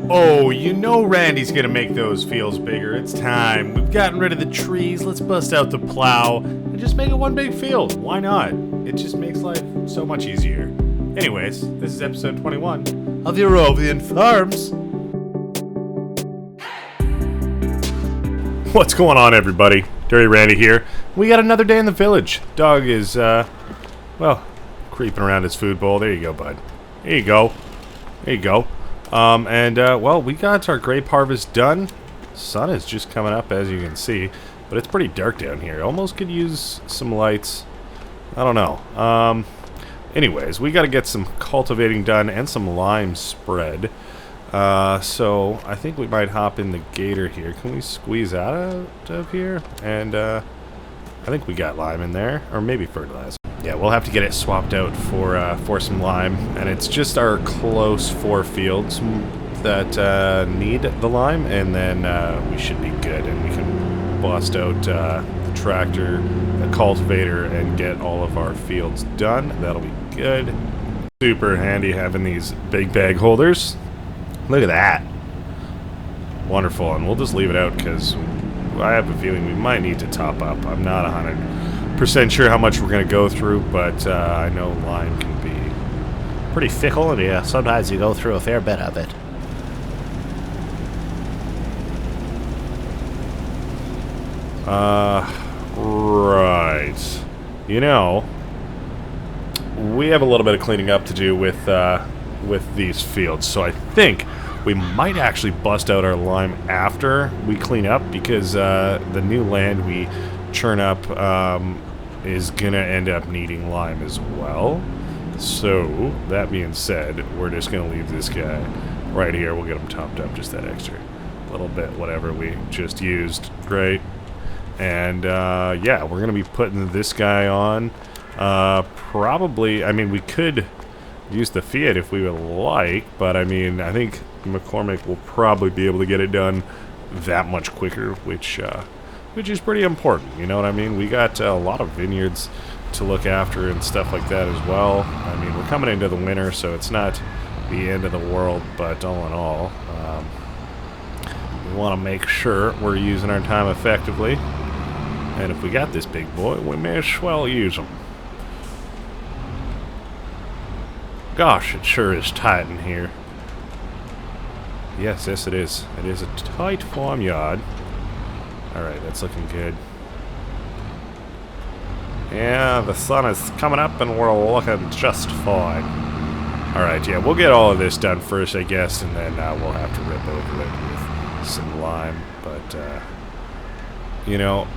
Oh, you know Randy's gonna make those fields bigger. It's time. We've gotten rid of the trees. Let's bust out the plow and just make it one big field. Why not? It just makes life so much easier. Anyways, this is episode 21 of the Eurovian Farms. What's going on, everybody? Dirty Randy here. We got another day in the village. Dog is, creeping around his food bowl. There you go, bud. There you go. There you go. Well, we got our grape harvest done. Sun is just coming up, as you can see, but it's pretty dark down here. Almost could use some lights. I don't know. Anyways, we got to get some cultivating done and some lime spread. So I think we might hop in the gator here. Can we squeeze out of here? And I think we got lime in there, or maybe fertilizer. Yeah, we'll have to get it swapped out for some lime, and it's just our close 4 fields that need the lime, and then we should be good, and we can bust out the tractor, the cultivator, and get all of our fields done. That'll be good. Super handy having these big bag holders. Look at that. Wonderful, and we'll just leave it out because I have a feeling we might need to top up. I'm not 100% sure how much we're going to go through, but I know lime can be pretty fickle, and yeah, sometimes you go through a fair bit of it. Right. You know, we have a little bit of cleaning up to do with these fields, so I think we might actually bust out our lime after we clean up, because the new land we churn up is gonna end up needing lime as well. So that being said, we're just gonna leave this guy right here. We'll get him topped up just that extra little bit, whatever we just used. Great. And yeah, we're gonna be putting this guy on. Probably, I mean, we could use the Fiat if we would like, but I mean, I think McCormick will probably be able to get it done that much quicker, which is pretty important, you know what I mean? We got a lot of vineyards to look after and stuff like that as well. I mean, we're coming into the winter, so it's not the end of the world, but all in all, we want to make sure we're using our time effectively, and if we got this big boy, we may as well use him. Gosh, it sure is tight in here. Yes, it is. It is a tight farmyard. Alright, that's looking good. Yeah, the sun is coming up and we're looking just fine. Alright, yeah, we'll get all of this done first, I guess, and then we'll have to rip over it with some lime. But, you know,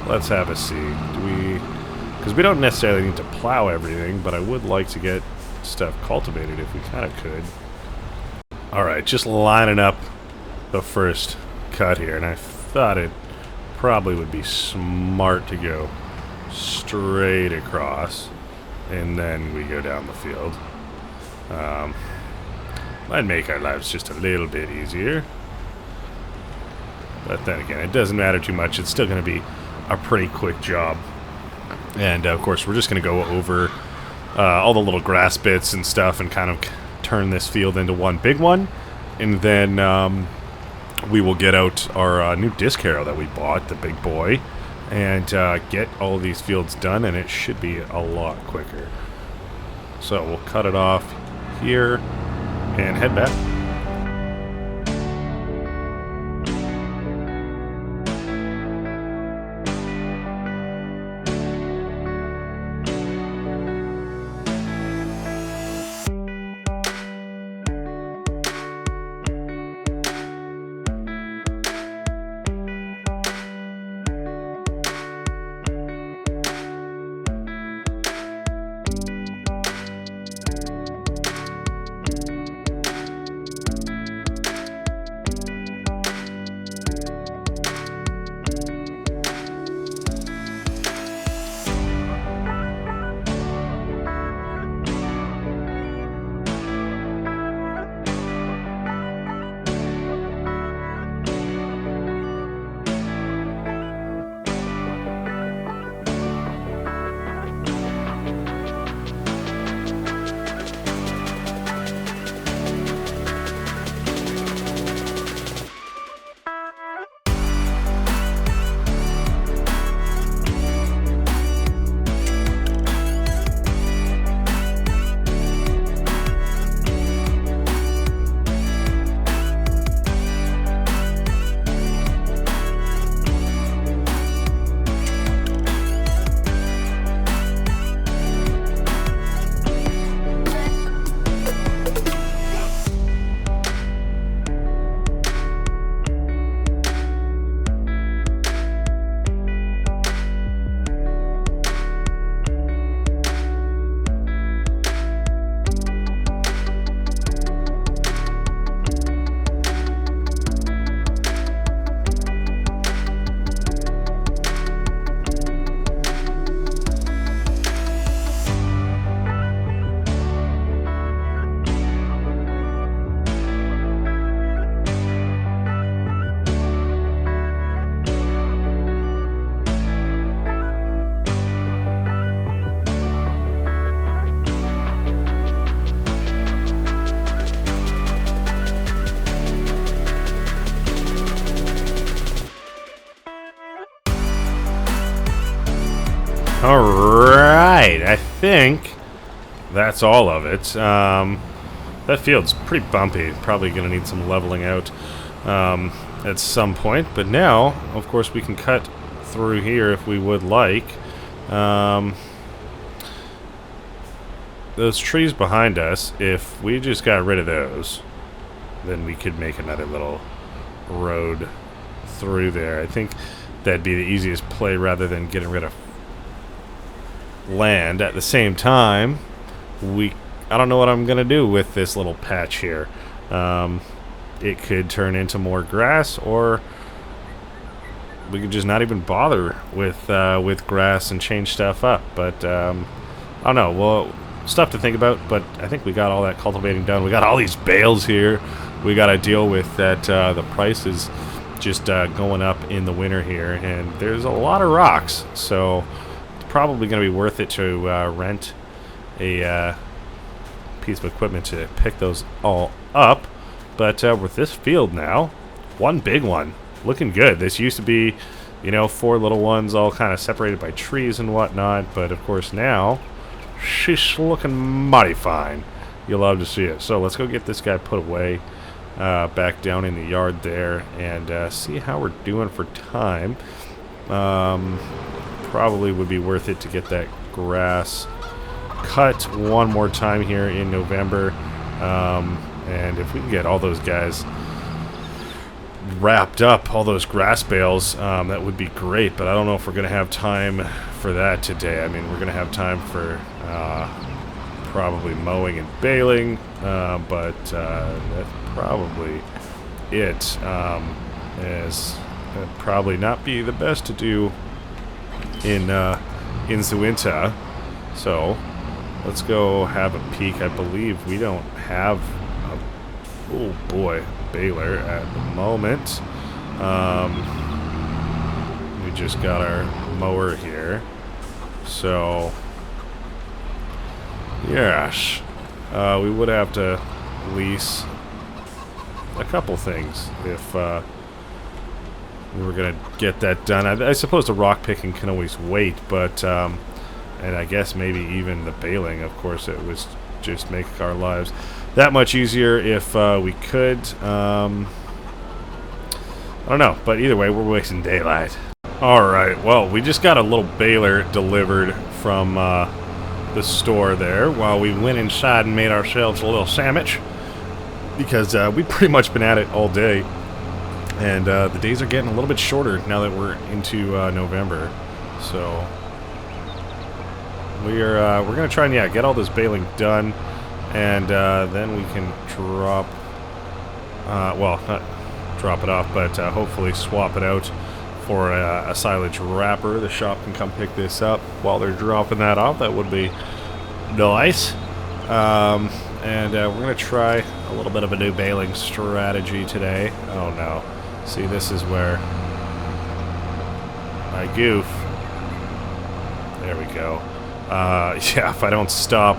let's have a see. Because we don't necessarily need to plow everything, but I would like to get stuff cultivated if we kind of could. Alright, just lining up the first cut here, and I thought it probably would be smart to go straight across, and then we go down the field. Might make our lives just a little bit easier. But then again, it doesn't matter too much. It's still going to be a pretty quick job. And, of course, we're just going to go over all the little grass bits and stuff and kind of turn this field into one big one. And then we will get out our new disc harrow that we bought, the big boy, and get all of these fields done, and it should be a lot quicker. So we'll cut it off here and head back. Alright, I think that's all of it. That field's pretty bumpy. Probably going to need some leveling out at some point. But now, of course, we can cut through here if we would like. Those trees behind us, if we just got rid of those, then we could make another little road through there. I think that'd be the easiest play rather than getting rid of land. At the same time, I don't know what I'm gonna do with this little patch here. It could turn into more grass, or we could just not even bother with grass and change stuff up. But I don't know. Well, stuff to think about. But I think we got all that cultivating done. We got all these bales here. We got to deal with that. The price is just going up in the winter here, and there's a lot of rocks. So it's probably going to be worth it to rent a piece of equipment to pick those all up. But with this field now, one big one, looking good. This used to be, you know, 4 little ones all kind of separated by trees and whatnot. But of course now, she's looking mighty fine. You'll love to see it. So let's go get this guy put away back down in the yard there and see how we're doing for time. Probably would be worth it to get that grass cut one more time here in November. And if we can get all those guys wrapped up, all those grass bales, that would be great. But I don't know if we're going to have time for that today. I mean, we're going to have time for probably mowing and baling, but that's probably it. As that'd probably not be the best to do in the winter. So let's go have a peek. I believe we don't have a, oh boy, baler at the moment. We just got our mower here. So yes, we would have to lease a couple things if we were going to get that done. I suppose the rock picking can always wait, but and I guess maybe even the baling, of course, it was just make our lives that much easier if we could. I don't know, but either way, we're wasting daylight. Alright, well, we just got a little baler delivered from the store there while we went inside and made ourselves a little sandwich, because we've pretty much been at it all day, and the days are getting a little bit shorter now that we're into November. So we're gonna try and get all this baling done, and then we can drop well, not drop it off, but hopefully swap it out for a silage wrapper. The shop can come pick this up while they're dropping that off. That would be nice. And we're going to try a little bit of a new baling strategy today. Oh no. See, this is where I goof. There we go. Yeah, if I don't stop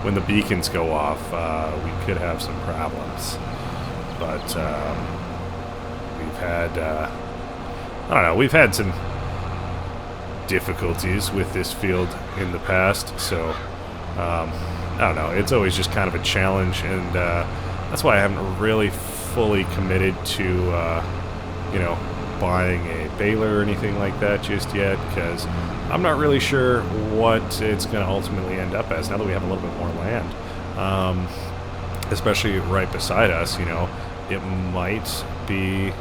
when the beacons go off, we could have some problems. But we've had... I don't know, we've had some difficulties with this field in the past, so I don't know, it's always just kind of a challenge, and that's why I haven't really fully committed to you know, buying a baler or anything like that just yet, because I'm not really sure what it's going to ultimately end up as now that we have a little bit more land, especially right beside us. You know, it might be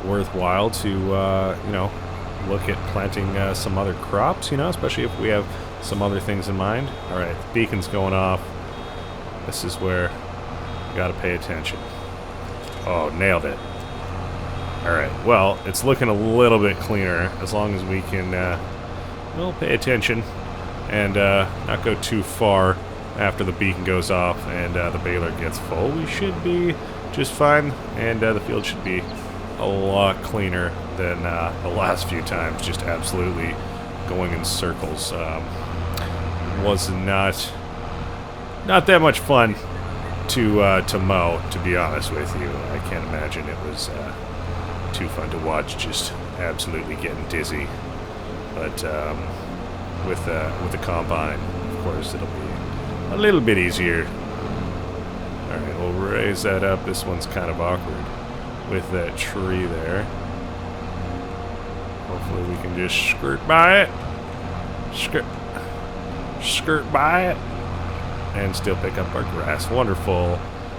worthwhile to you know, look at planting some other crops, you know, especially if we have some other things in mind. Alright, the beacon's going off. This is where you gotta pay attention. Oh, nailed it. Alright, well, it's looking a little bit cleaner as long as we can well, pay attention and not go too far after the beacon goes off and the baler gets full. We should be just fine, and the field should be a lot cleaner than the last few times, just absolutely going in circles. Was not that much fun to mow, to be honest with you. I can't imagine it was too fun to watch, just absolutely getting dizzy. But with the combine. Of course, it'll be a little bit easier. All right, we'll raise that up. This one's kind of awkward with that tree there. Hopefully we can just skirt by it. Skirt by it. And still pick up our grass. Wonderful.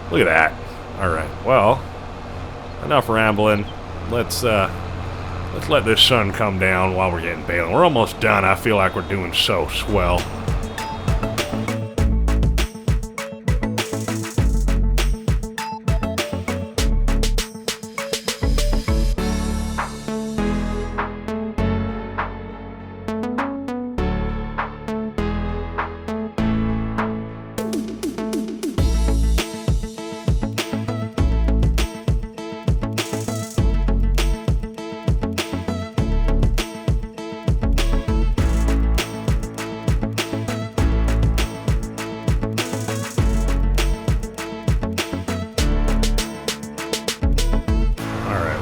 Look at that. Alright, well, enough rambling. Let's let this sun come down while we're getting baling. We're almost done. I feel like we're doing so swell.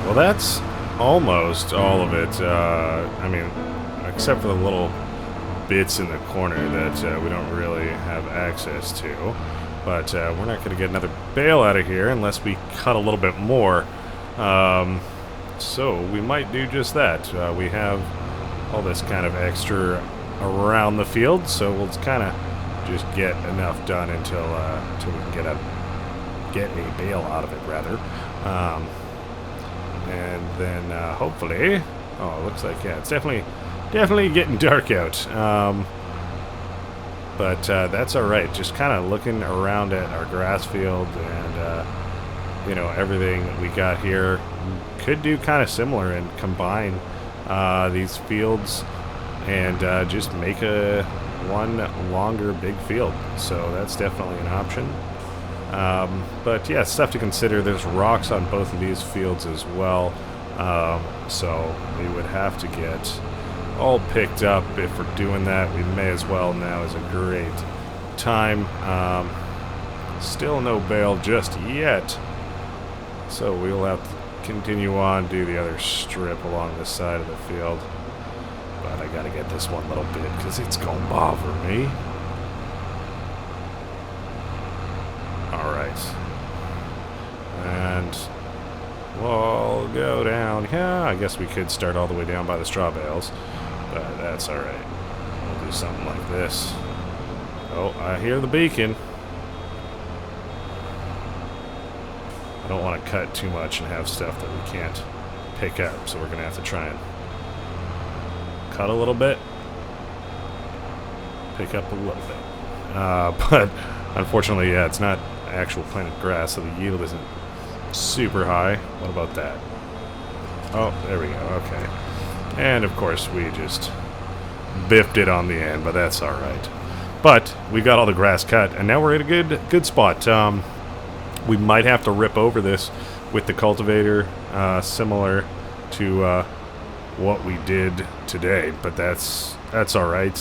Well, that's almost all of it. I mean, except for the little bits in the corner that we don't really have access to. But we're not going to get another bale out of here unless we cut a little bit more. So we might do just that. We have all this kind of extra around the field, so we'll kind of just get enough done until we can get a bale out of it, rather. And then hopefully, oh, it looks like, yeah, it's definitely getting dark out. But that's all right. Just kind of looking around at our grass field and you know, everything that we got here. Could do kind of similar and combine these fields and just make one longer big field. So that's definitely an option. But yeah, stuff to consider. There's rocks on both of these fields as well. So we would have to get all picked up. If we're doing that, we may as well. Now is a great time. Still no bale just yet. So we'll have to continue on, do the other strip along this side of the field. But I gotta get this one little bit because it's gonna bother me. Alright. And we'll go down. Yeah, I guess we could start all the way down by the straw bales. But that's alright. We'll do something like this. Oh, I hear the beacon. I don't want to cut too much and have stuff that we can't pick up, so we're going to have to try and cut a little bit, pick up a little bit. But unfortunately, yeah, it's not actual planted grass, so the yield isn't super high. What about that? Oh, there we go. Okay. And of course, we just biffed it on the end, but that's all right. But we got all the grass cut, and now we're at a good spot. We might have to rip over this with the cultivator, similar to what we did today, but that's all right.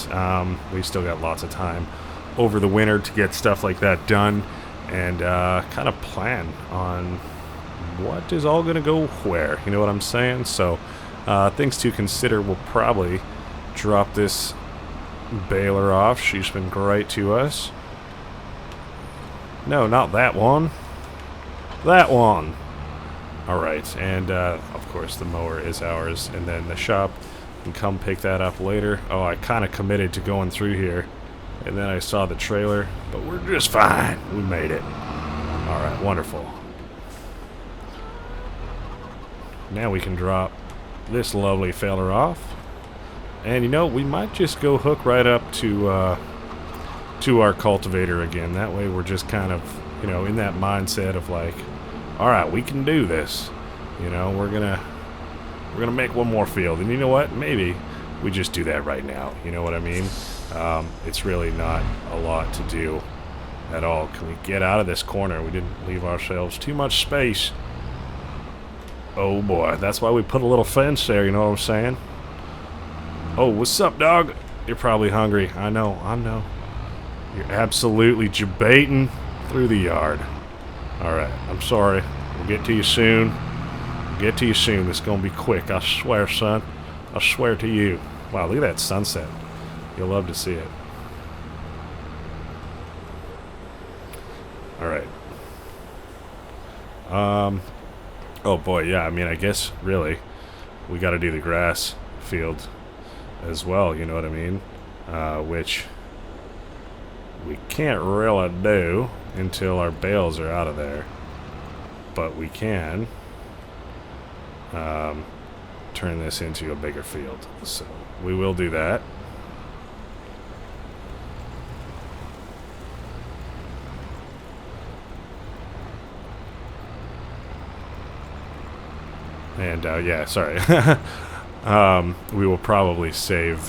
We still got lots of time over the winter to get stuff like that done and kind of plan on what is all going to go where. You know what I'm saying? So things to consider. We'll probably drop this baler off. She's been great to us. No, not that one. That one. Alright, and of course the mower is ours, and then the shop can come pick that up later. Oh, I kind of committed to going through here, and then I saw the trailer, but we're just fine. We made it. Alright, wonderful. Now we can drop this lovely feller off. And you know, we might just go hook right up to our cultivator again. That way we're just kind of, you know, in that mindset of like, alright, we can do this. You know, we're gonna make one more field. And you know what? Maybe we just do that right now. You know what I mean? It's really not a lot to do at all. Can we get out of this corner? We didn't leave ourselves too much space. Oh boy, that's why we put a little fence there, you know what I'm saying? Oh, what's up, dog? You're probably hungry. I know. You're absolutely debating through the yard. Alright, I'm sorry. We'll get to you soon. This is gonna be quick, I swear, son. I swear to you. Wow, look at that sunset. You'll love to see it. Alright. Oh boy, yeah, I mean, I guess, really, we gotta do the grass field as well, you know what I mean? Which we can't really do until our bales are out of there. But we can turn this into a bigger field. So we will do that. And yeah, sorry. We will probably save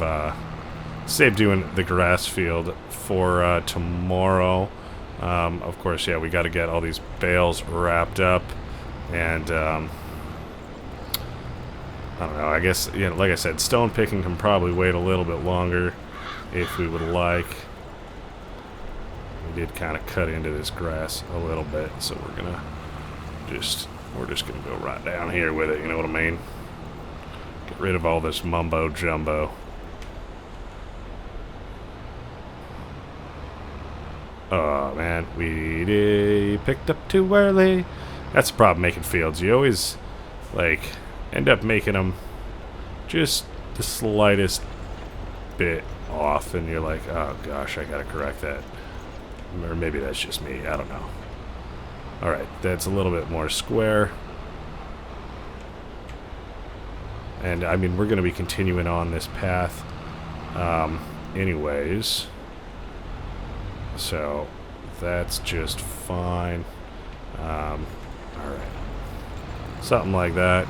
doing the grass field for tomorrow. Of course, yeah, we got to get all these bales wrapped up, and I don't know. I guess, you know, like I said, stone picking can probably wait a little bit longer if we would like. We did kind of cut into this grass a little bit, so we're just gonna go right down here with it. You know what I mean? Get rid of all this mumbo jumbo. Oh man, we picked up too early. That's the problem making fields. You always like end up making them just the slightest bit off, and you're like, oh gosh, I gotta correct that. Or maybe that's just me. I don't know. All right, that's a little bit more square. And I mean, we're going to be continuing on this path anyways. So that's just fine. All right. Something like that.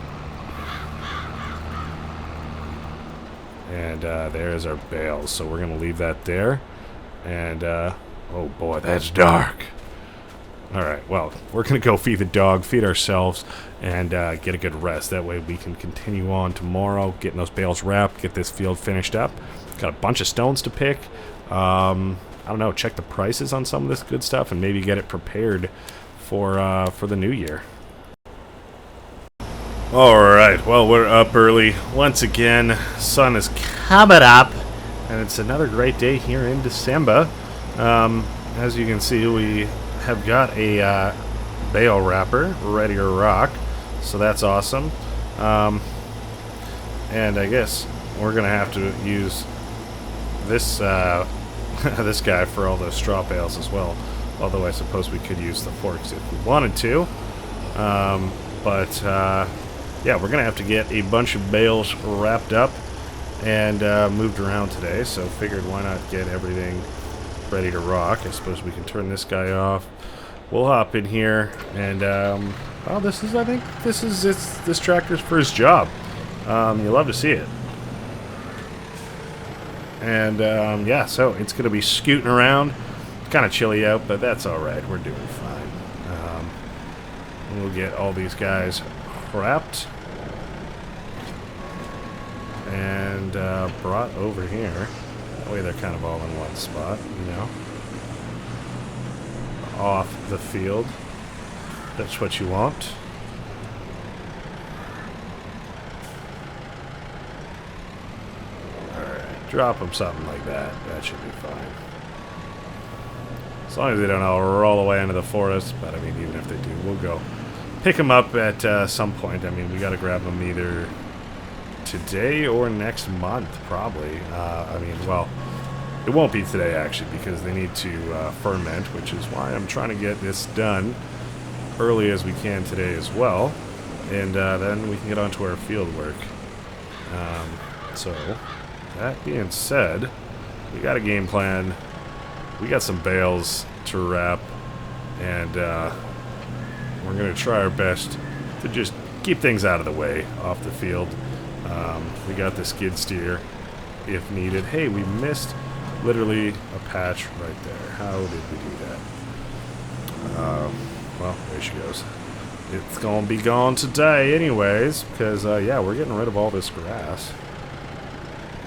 And there's our bales. So we're going to leave that there. And, oh boy, that's dark. Alright, well, we're going to go feed the dog, feed ourselves, and get a good rest. That way we can continue on tomorrow, getting those bales wrapped, get this field finished up. Got a bunch of stones to pick. I don't know, check the prices on some of this good stuff, and maybe get it prepared for the new year. Alright, well, we're up early. Once again, sun is coming up, and it's another great day here in December. As you can see, we have got a bale wrapper ready to rock, so that's awesome. And I guess we're gonna have to use this this guy for all those straw bales as well, although I suppose we could use the forks if we wanted to. But yeah, we're gonna have to get a bunch of bales wrapped up and moved around today, so figured why not get everything ready to rock. I suppose we can turn this guy off. We'll hop in here, and well, I think this tractor's first job. You'll love to see it. And yeah, so it's gonna be scooting around. Kind of chilly out, but that's all right. We're doing fine. We'll get all these guys wrapped and brought over here. That way they're kind of all in one spot, you know. Off the field. That's what you want. Alright, drop them something like that. That should be fine. As long as they don't all roll away into the forest, but I mean, even if they do, we'll go pick them up at some point. I mean, we got to grab them either today or next month, probably. I mean, well, it won't be today, actually, because they need to ferment, which is why I'm trying to get this done early as we can today as well. And then we can get on to our field work. So, that being said, we got a game plan. We got some bales to wrap, and we're going to try our best to just keep things out of the way off the field. We got the skid steer if needed. Hey, we missed literally a patch right there. How did we do that? Well, there she goes. It's going to be gone today anyways, because, yeah, we're getting rid of all this grass.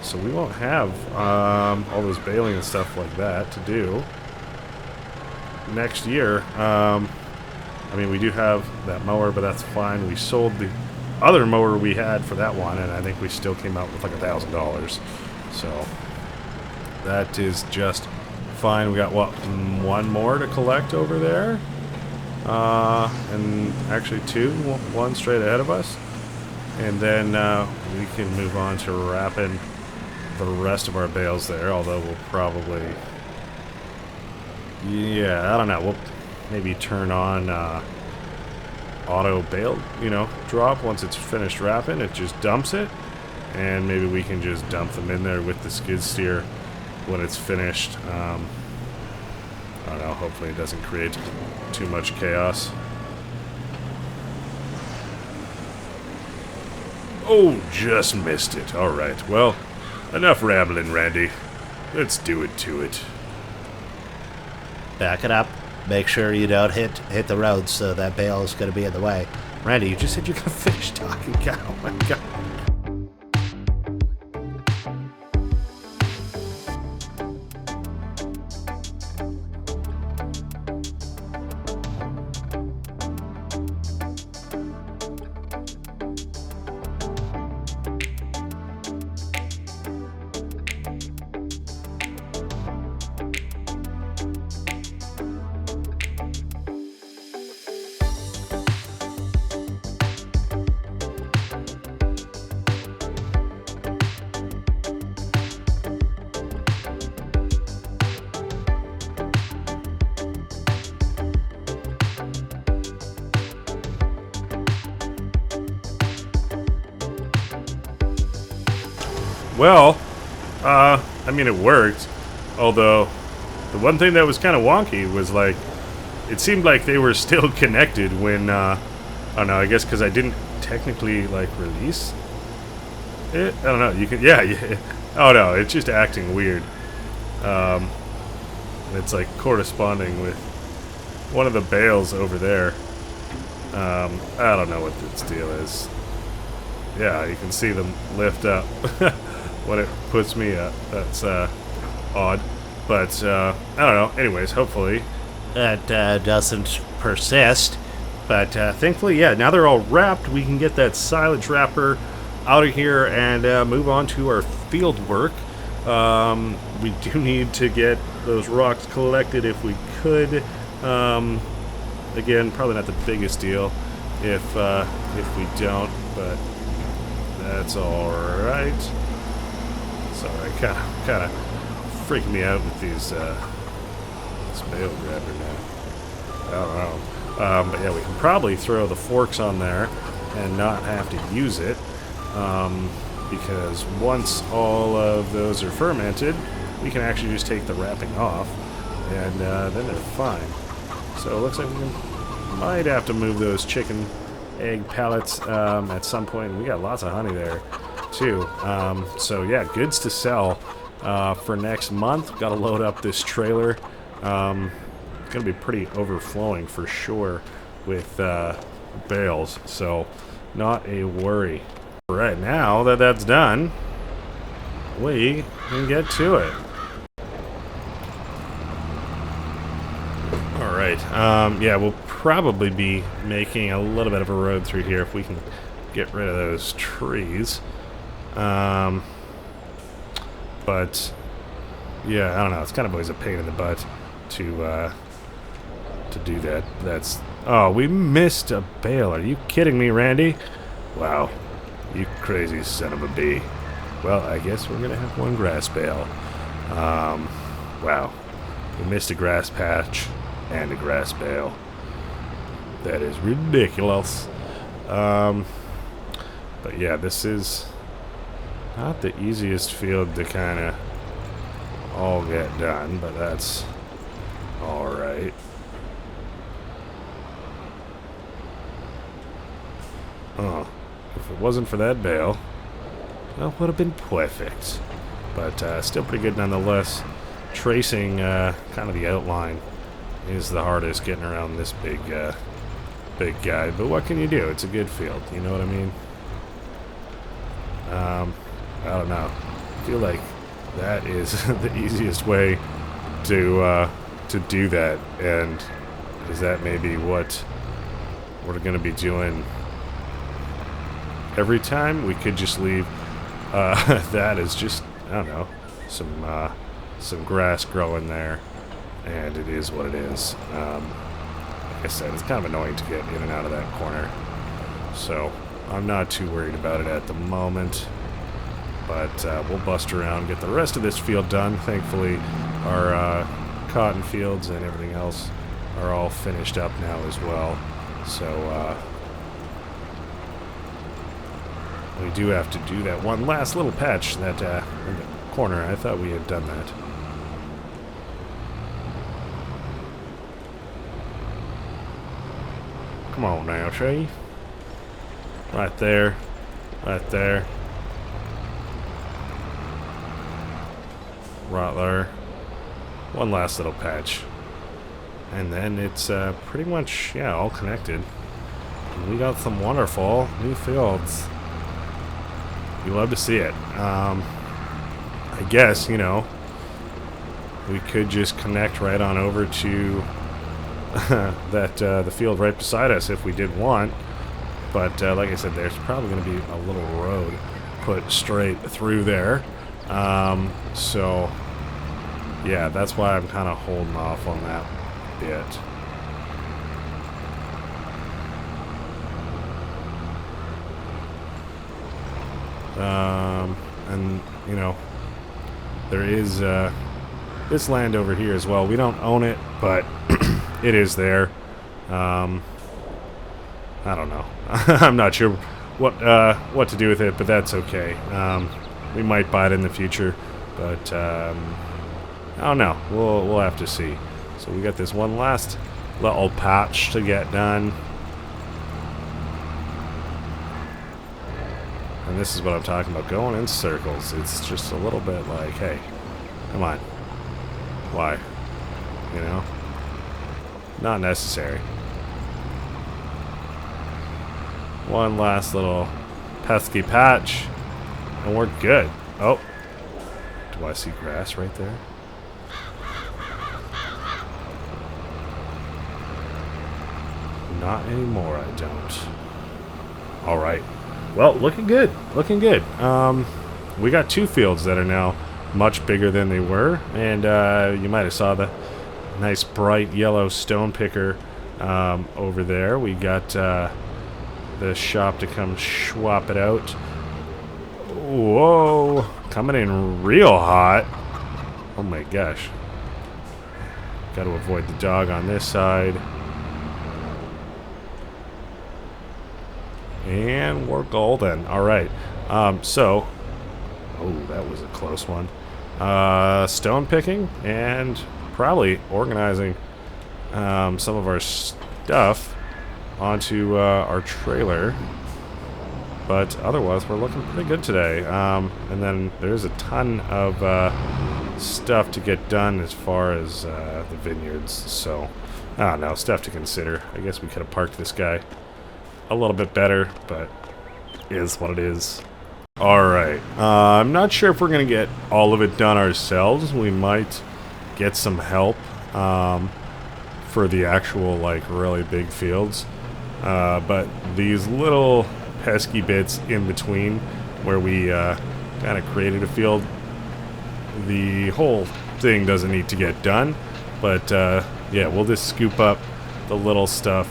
So we won't have all this baling and stuff like that to do next year. I mean, we do have that mower, but that's fine. We sold the other mower we had for that one, and I think we still came out with like $1,000. So That is just fine. We got, what, one more to collect over there? And actually two. One straight ahead of us. And then we can move on to wrapping the rest of our bales there, although we'll probably... Yeah, I don't know. We'll maybe turn on auto bale, drop. Once it's finished wrapping, it just dumps it. And maybe we can just dump them in there with the skid steer when it's finished. I don't know. Hopefully it doesn't create too much chaos. Oh, just missed it. Alright, well, enough rambling, Randy. Let's do it to it. Back it up. Make sure you don't hit the road, so that bale is going to be in the way. Randy, you just said you're going to finish talking. God, oh my God. Well, I mean, it worked. Although, the one thing that was kind of wonky was, like, it seemed like they were still connected when, I don't know, I guess because I didn't technically, like, release it? I don't know, you can, yeah. Oh, no, it's just acting weird. It's, like, corresponding with one of the bales over there. I don't know what this deal is. Yeah, you can see them lift up. When it puts me up. That's odd. But, I don't know. Anyways, hopefully That doesn't persist. But thankfully, yeah, now they're all wrapped. We can get that silage wrapper out of here and move on to our field work. We do need to get those rocks collected if we could. Again, probably not the biggest deal if we don't, but that's all right. Sorry, kind of freaking me out with these this bale grabber now. I don't know. But yeah, we can probably throw the forks on there and not have to use it, because once all of those are fermented, we can actually just take the wrapping off, and then they're fine. So it looks like we might have to move those chicken egg pellets at some point. We got lots of honey there too. So yeah, goods to sell for next month. Got to load up this trailer. It's gonna be pretty overflowing for sure with bales, so not a worry. Right now that that's done, we can get to it. Alright, yeah, we'll probably be making a little bit of a road through here if we can get rid of those trees. But yeah, I don't know, it's kind of always a pain in the butt to do that. That's... Oh, we missed a bale. Are you kidding me, Randy? Wow, you crazy son of a bee. Well, I guess we're gonna have one grass bale. Wow, we missed a grass patch and a grass bale. That is ridiculous. But yeah, this is not the easiest field to kind of all get done, but that's alright. Oh, if it wasn't for that bale, well, it would have been perfect. But still pretty good nonetheless. Tracing kind of the outline is the hardest, getting around this big guy. But what can you do? It's a good field, you know what I mean? I don't know. I feel like that is the easiest way to do that, and is that maybe what we're going to be doing every time? We could just leave that as just, I don't know, some grass growing there, and it is what it is. Like I said, it's kind of annoying to get in and out of that corner, so I'm not too worried about it at the moment. But we'll bust around, get the rest of this field done. Thankfully, our cotton fields and everything else are all finished up now as well. So we do have to do that one last little patch that in the corner. I thought we had done that. Come on now, tree. Right there. Right there. Right there. One last little patch. And then it's pretty much, yeah, all connected. And we got some wonderful new fields. You love to see it. I guess, you know, we could just connect right on over to that the field right beside us if we did want. But like I said, there's probably going to be a little road put straight through there. So, yeah, that's why I'm kind of holding off on that bit. And, you know, there is this land over here as well. We don't own it, but it is there. I don't know. I'm not sure what to do with it, but that's okay. We might buy it in the future, but I don't know. We'll have to see. So we got this one last little patch to get done. And this is what I'm talking about, going in circles. It's just a little bit like, hey, come on. Why? You know? Not necessary. One last little pesky patch, and we're good. Oh. Do I see grass right there? Not anymore, I don't. Alright. Well, looking good. Looking good. We got two fields that are now much bigger than they were. And you might have saw the nice bright yellow stone picker over there. We got the shop to come swap it out. Whoa. Coming in real hot. Oh my gosh. Got to avoid the dog on this side. And we're golden. Alright. So, oh, that was a close one. Stone picking and probably organizing some of our stuff onto our trailer. But otherwise, we're looking pretty good today. And then there's a ton of stuff to get done as far as the vineyards. So, I don't know, stuff to consider. I guess we could have parked this guy a little bit better, but it is what it is. Alright, I'm not sure if we're going to get all of it done ourselves. We might get some help for the actual, like, really big fields. But these little pesky bits in between where we kind of created a field, the whole thing doesn't need to get done. But, yeah, we'll just scoop up the little stuff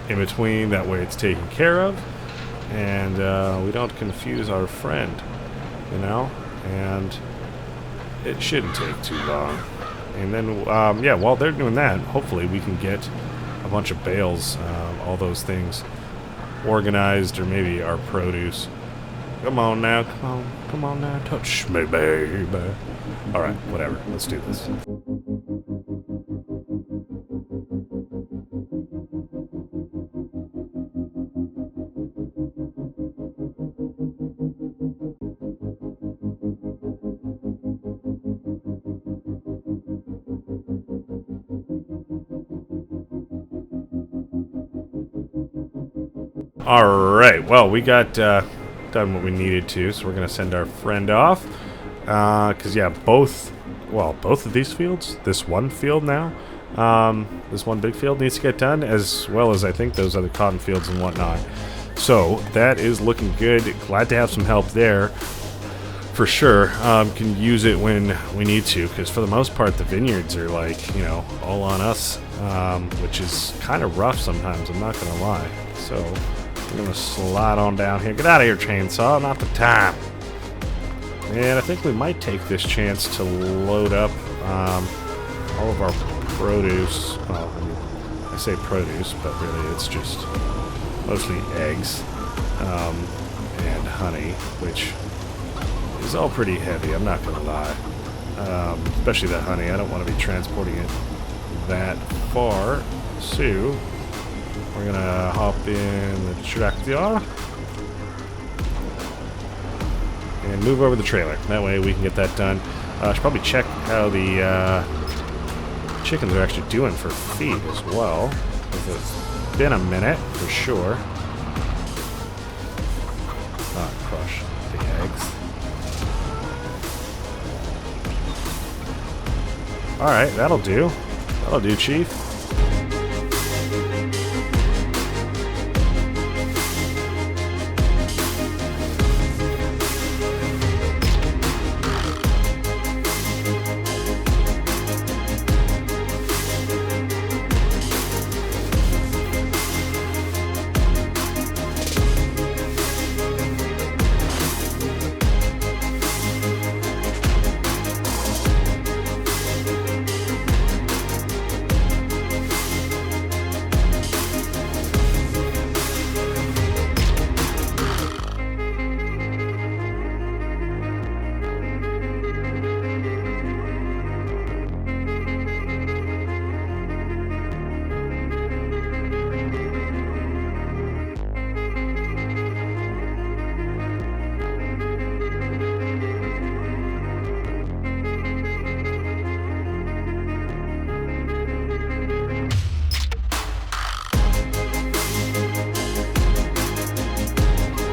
in between, that way it's taken care of, and we don't confuse our friend, you know, and it shouldn't take too long. And then, yeah, while they're doing that, hopefully we can get a bunch of bales, all those things organized, or maybe our produce. Come on now, come on now, touch me, baby. Alright, whatever, let's do this. Alright, well, we got done what we needed to, so we're going to send our friend off. Because, yeah, both of these fields, this one field now, this one big field needs to get done, as well as I think those other cotton fields and whatnot. So, that is looking good. Glad to have some help there. for sure. Can use it when we need to, because for the most part the vineyards are like, you know, all on us, which is kind of rough sometimes, I'm not gonna lie. So we're gonna slide on down here. Get out of here, chainsaw, not the time. And I think we might take this chance to load up all of our produce. Well, I mean, I say produce, but really it's just mostly eggs and honey, which is all pretty heavy, I'm not gonna lie. Especially the honey, I don't want to be transporting it that far. So we're gonna hop in the tractor and move over the trailer. That way we can get that done. I should probably check how the chickens are actually doing for feed as well. It's been a minute for sure. Crush the eggs. Alright, that'll do. That'll do, Chief.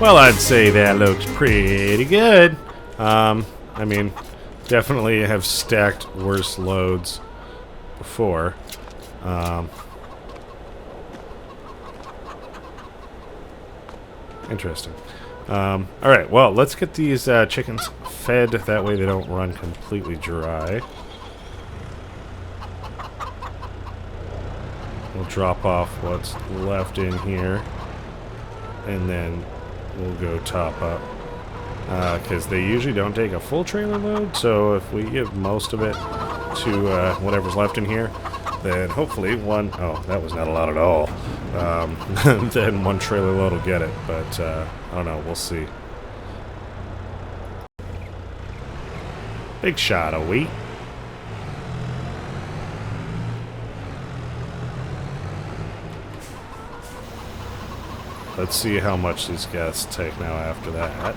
Well, I'd say that looks pretty good. I mean, definitely have stacked worse loads before. Interesting. Alright, well, let's get these chickens fed. That way they don't run completely dry. We'll drop off what's left in here. And then we'll go top up. Because they usually don't take a full trailer load. So if we give most of it to whatever's left in here, then hopefully one... Oh, that was not a lot at all. Then one trailer load will get it. But I don't know. We'll see. Big shot of wheat. Let's see how much these guys take now after that.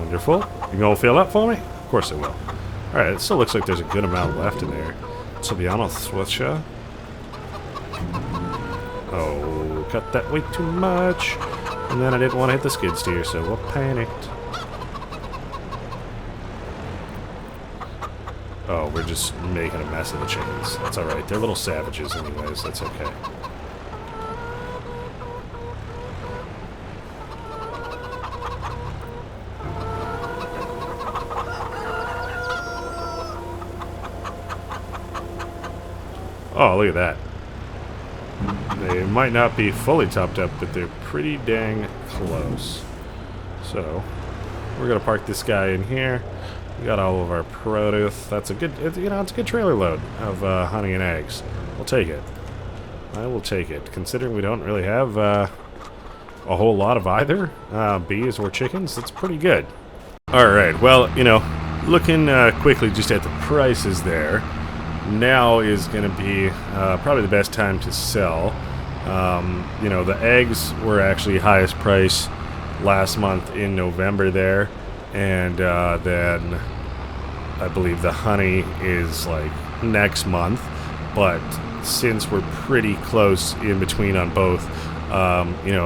Wonderful. You gonna fill up for me? Of course I will. Alright, it still looks like there's a good amount left in there. To be honest with you. Oh, cut that way too much. And then I didn't want to hit the skid steer, so we'll panicked. Oh, we're just making a mess of the chickens. That's alright. They're little savages anyways. That's okay. Oh, look at that. They might not be fully topped up, but they're pretty dang close. So, we're going to park this guy in here. We got all of our produce. That's a good, it's a good trailer load of honey and eggs. We'll take it. I will take it, considering we don't really have a whole lot of either bees or chickens. That's pretty good. All right. Well, looking quickly just at the prices there, now is going to be probably the best time to sell. The eggs were actually highest price last month in November there. And then I believe the honey is like next month. But since we're pretty close in between on both,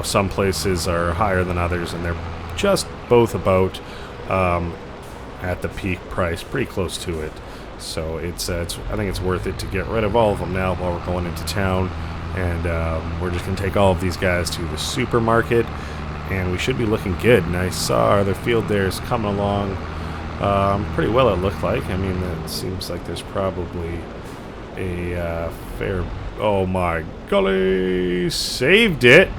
some places are higher than others, and they're just both about at the peak price, pretty close to it. So I think it's worth it to get rid of all of them now while we're going into town. And we're just going to take all of these guys to the supermarket, and we should be looking good. And I saw our other field there is coming along pretty well, it looked like. I mean, it seems like there's probably a fair... Oh my golly! Saved it!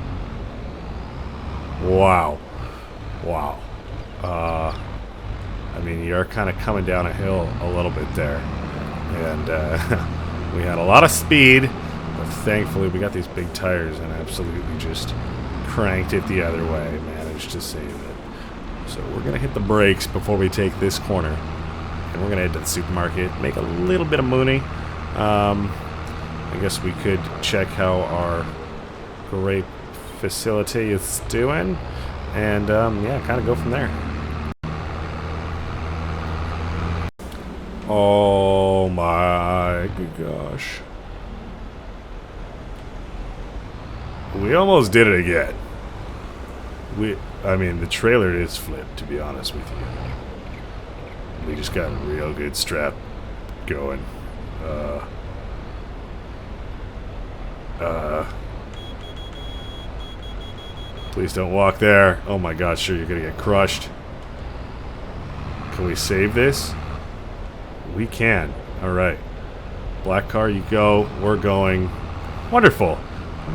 Wow. Wow. I mean, you're kind of coming down a hill a little bit there. And we had a lot of speed, but thankfully we got these big tires and absolutely just cranked it the other way. Managed to save it. So we're going to hit the brakes before we take this corner. And we're going to head to the supermarket, make a little bit of money. I guess we could check how our grape facility is doing. And, yeah, kind of go from there. Oh my gosh. We almost did it again. I mean, the trailer is flipped, to be honest with you. We just got a real good strap going. Please don't walk there. Oh my god, sure, you're gonna get crushed. Can we save this? We can. Alright. Black car, you go. We're going. Wonderful.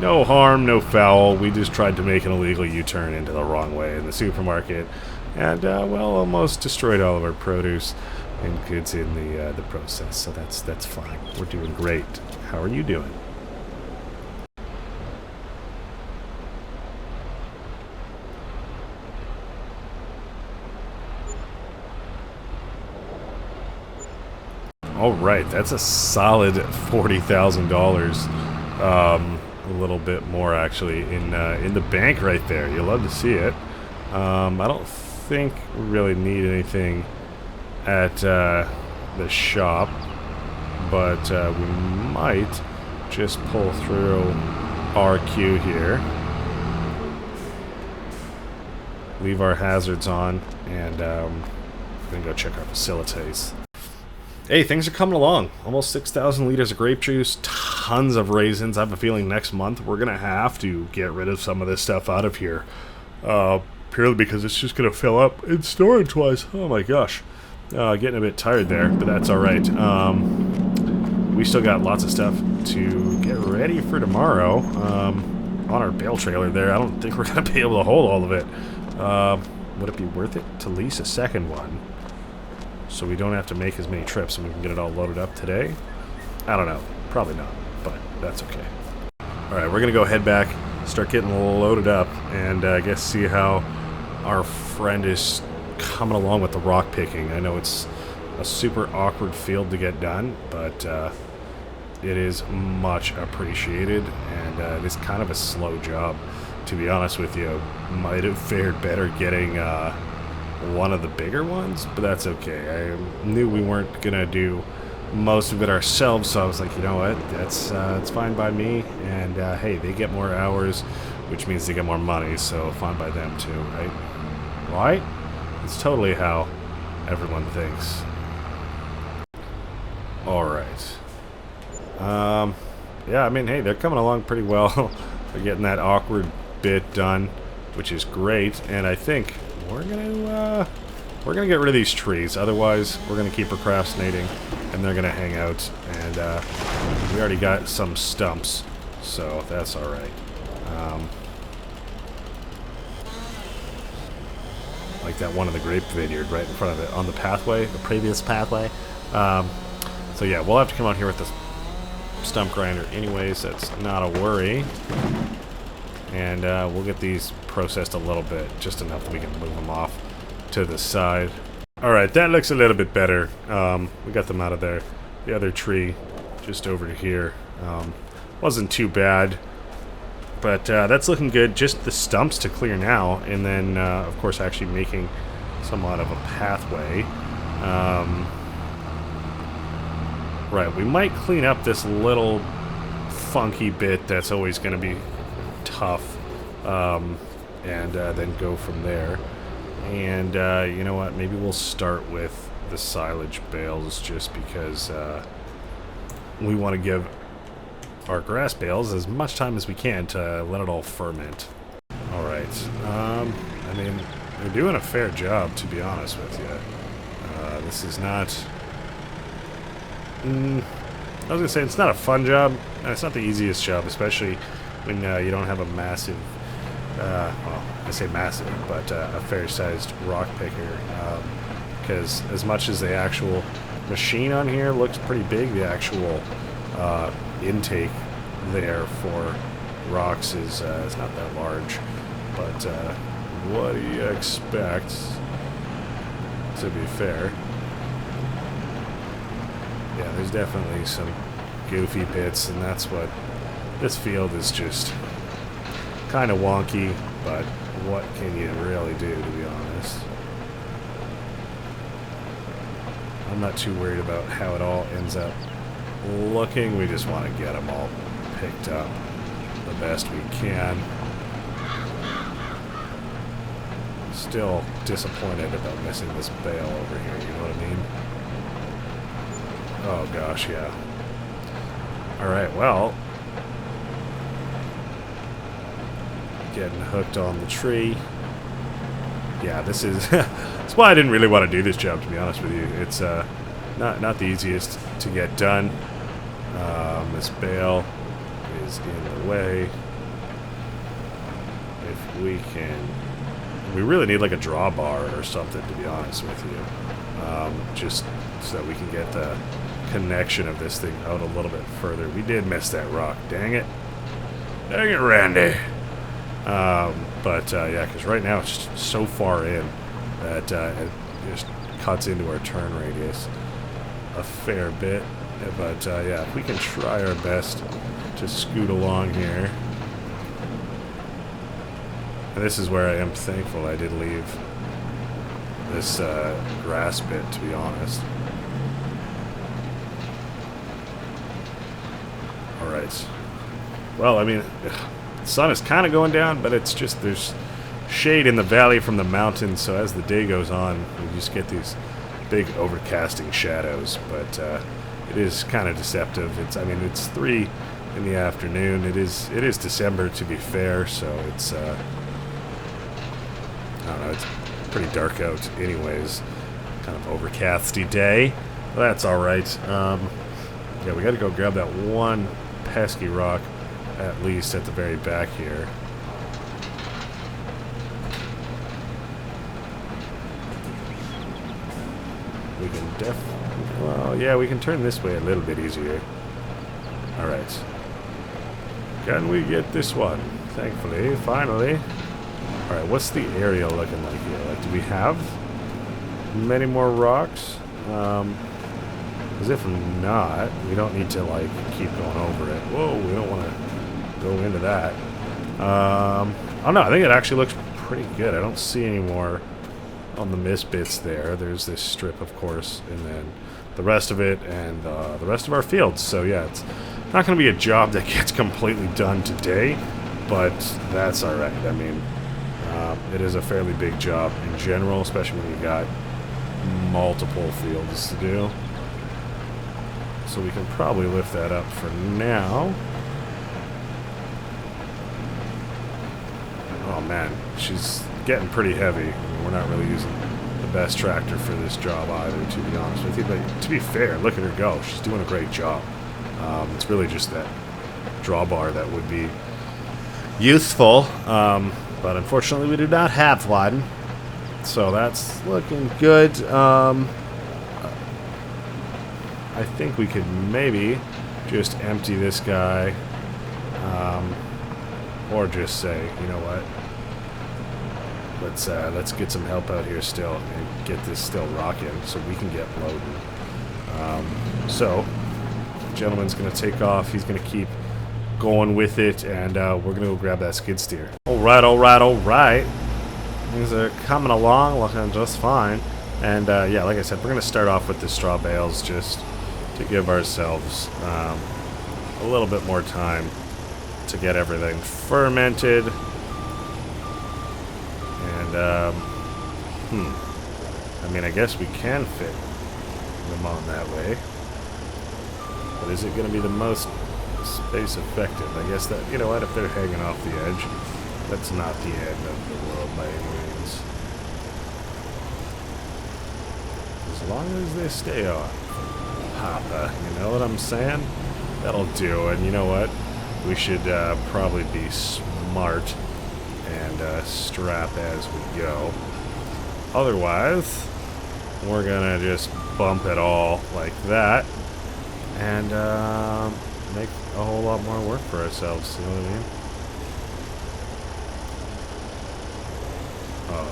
No harm, no foul. We just tried to make an illegal U-turn into the wrong way in the supermarket. And, well, almost destroyed all of our produce and goods in the process. So that's fine. We're doing great. How are you doing? Alright, that's a solid $40,000. A little bit more, actually, in the bank right there. You'll love to see it. I don't think we really need anything at the shop, but we might just pull through our queue here. Leave our hazards on, and then go check our facilities. Hey, things are coming along. Almost 6,000 liters of grape juice, tons of raisins. I have a feeling next month we're going to have to get rid of some of this stuff out of here. Purely because it's just going to fill up in storage-wise. Oh my gosh. Getting a bit tired there, but that's alright. We still got lots of stuff to get ready for tomorrow. On our bale trailer there, I don't think we're going to be able to hold all of it. Would it be worth it to lease a second one? So we don't have to make as many trips and we can get it all loaded up today? I don't know. Probably not, but that's okay. Alright, we're going to go head back, start getting loaded up, and I guess see how our friend is coming along with the rock picking. I know it's a super awkward field to get done, but it is much appreciated, and it is kind of a slow job, to be honest with you. Might have fared better getting one of the bigger ones, but that's okay. I knew we weren't gonna do most of it ourselves, so I was like, you know what, that's it's fine by me, and hey, they get more hours, which means they get more money, so fine by them too, right? Right? It's totally how everyone thinks. Alright. Yeah, I mean, hey, they're coming along pretty well. They're getting that awkward bit done, which is great, and I think we're gonna get rid of these trees. Otherwise, we're gonna keep procrastinating, and they're gonna hang out. And we already got some stumps, so that's all right. Like that one in the grape vineyard right in front of it on the pathway, the previous pathway. So yeah, we'll have to come out here with this stump grinder, anyways. That's not a worry. And we'll get these processed a little bit, just enough that we can move them off to the side. Alright, that looks a little bit better. We got them out of there. The other tree just over to here wasn't too bad, but that's looking good. Just the stumps to clear now, and then of course actually making somewhat of a pathway. Right, we might clean up this little funky bit that's always going to be tough, and then go from there. And you know what, maybe we'll start with the silage bales, just because we want to give our grass bales as much time as we can to let it all ferment. Alright, I mean, they're doing a fair job, to be honest with you. This is not... I was going to say, it's not a fun job, and it's not the easiest job, especially when you don't have a massive, well, I say massive, but a fair-sized rock picker. Because as much as the actual machine on here looks pretty big, the actual intake there for rocks is not that large. But what do you expect, to be fair? Yeah, there's definitely some goofy bits, and that's what this field is, just kind of wonky, but what can you really do, to be honest? I'm not too worried about how it all ends up looking. We just want to get them all picked up the best we can. Still disappointed about missing this bale over here, you know what I mean? Oh gosh, yeah. Alright, well, getting hooked on the tree. Yeah, this is that's why I didn't really want to do this job, to be honest with you. It's not the easiest to get done. This bale is in the way. If we can... We really need like a drawbar or something, to be honest with you. Just so that we can get the connection of this thing out a little bit further. We did miss that rock. Dang it. Dang it, Randy. But yeah, because right now it's just so far in that it just cuts into our turn radius a fair bit. But yeah, if we can try our best to scoot along here. And this is where I am thankful I did leave this grass bit, to be honest. Alright. Well, I mean, the sun is kind of going down, but it's just, there's shade in the valley from the mountains, so as the day goes on, we just get these big overcasting shadows, but it is kind of deceptive. It's, I mean, it's 3 in the afternoon. It is December, to be fair, so it's, I don't know, it's pretty dark out anyways. Kind of overcasty day. Well, that's alright. Yeah, we gotta go grab that one pesky rock, at least at the very back here. We can well, yeah, we can turn this way a little bit easier. Alright. Can we get this one? Thankfully, finally. Alright, what's the area looking like here? Like, do we have many more rocks? Because if not, we don't need to, like, keep going over it. Whoa, we don't want to go into that. I don't know, I think it actually looks pretty good. I don't see any more on the mist bits there. There's this strip, of course, and then the rest of it, and the rest of our fields. So yeah, it's not going to be a job that gets completely done today, but that's alright. I mean, it is a fairly big job in general, especially when you got multiple fields to do. So we can probably lift that up for now. Oh man, she's getting pretty heavy. I mean, we're not really using the best tractor for this job either, to be honest with you. But to be fair, look at her go. She's doing a great job. It's really just that drawbar that would be useful. But unfortunately, we do not have one. So that's looking good. I think we could maybe just empty this guy. Or just say, you know what? Let's get some help out here still and get this still rocking so we can get loading. So, the gentleman's going to take off. He's going to keep going with it, and we're going to go grab that skid steer. Alright, alright, alright. Things are coming along, looking just fine. And yeah, like I said, we're going to start off with the straw bales just to give ourselves a little bit more time to get everything fermented. And, I mean, I guess we can fit them on that way. But is it going to be the most space effective. I guess that, you know what, if they're hanging off the edge, that's not the end of the world by any means. As long as they stay on Papa, you know what I'm saying? That'll do. And you know what? We should probably be smart and strap as we go. Otherwise, we're gonna just bump it all like that and make a whole lot more work for ourselves. You know what I mean? Oh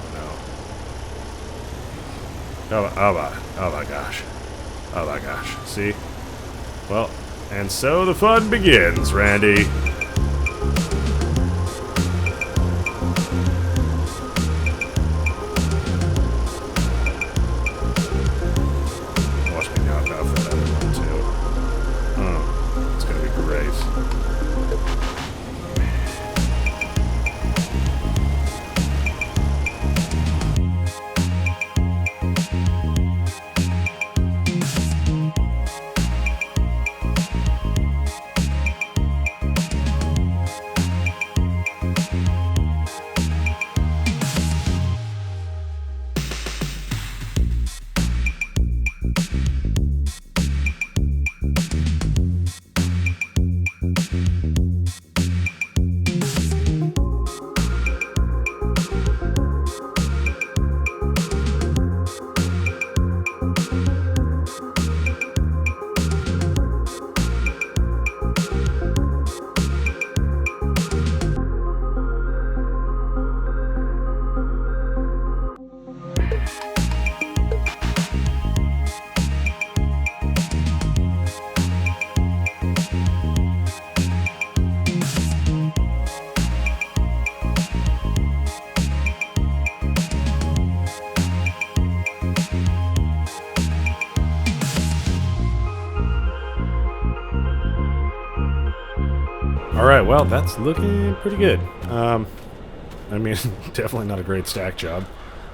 no. Oh my gosh. Oh my gosh. See? Well, and so the fun begins, Randy. Watch me knock off that other one too. Oh, it's gonna be great. Alright, well, that's looking pretty good. I mean, definitely not a great stack job,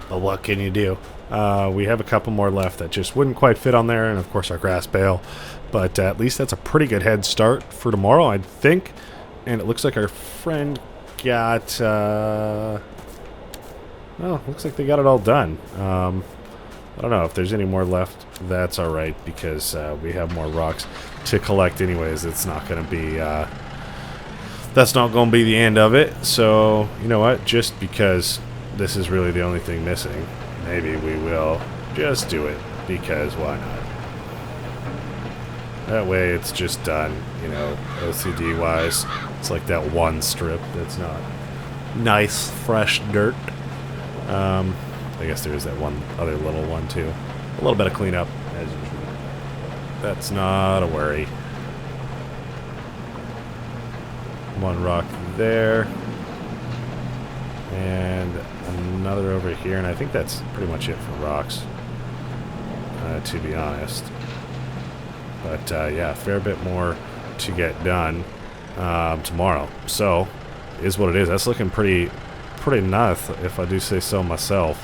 but what can you do? We have a couple more left that just wouldn't quite fit on there, and of course our grass bale. But at least that's a pretty good head start for tomorrow, I think. And it looks like our friend got... well, looks like they got it all done. I don't know if there's any more left. That's alright, because we have more rocks to collect anyways. It's not going to be... that's not going to be the end of it. So, you know what? Just because this is really the only thing missing, maybe we will just do it, because why not? That way it's just done, you know, OCD-wise. It's like that one strip that's not nice, fresh dirt. I guess there is that one other little one, too. A little bit of cleanup, as usual. That's not a worry. One rock there. And another over here. And I think that's pretty much it for rocks, to be honest. But, yeah, a fair bit more to get done tomorrow. So, is what it is. That's looking pretty nice, if I do say so myself.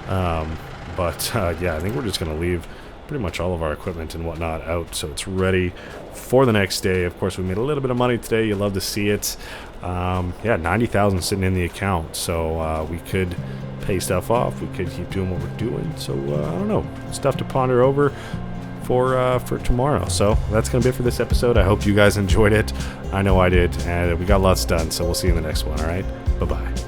But, yeah, I think we're just going to leave pretty much all of our equipment and whatnot out, so it's ready for the next day. Of course, we made a little bit of money today. You love to see it. Yeah, 90,000 sitting in the account, so we could pay stuff off. We could keep doing what we're doing. So I don't know, stuff to ponder over for tomorrow. So that's gonna be it for this episode. I hope you guys enjoyed it. I know I did, and we got lots done. So we'll see you in the next one. All right, bye bye.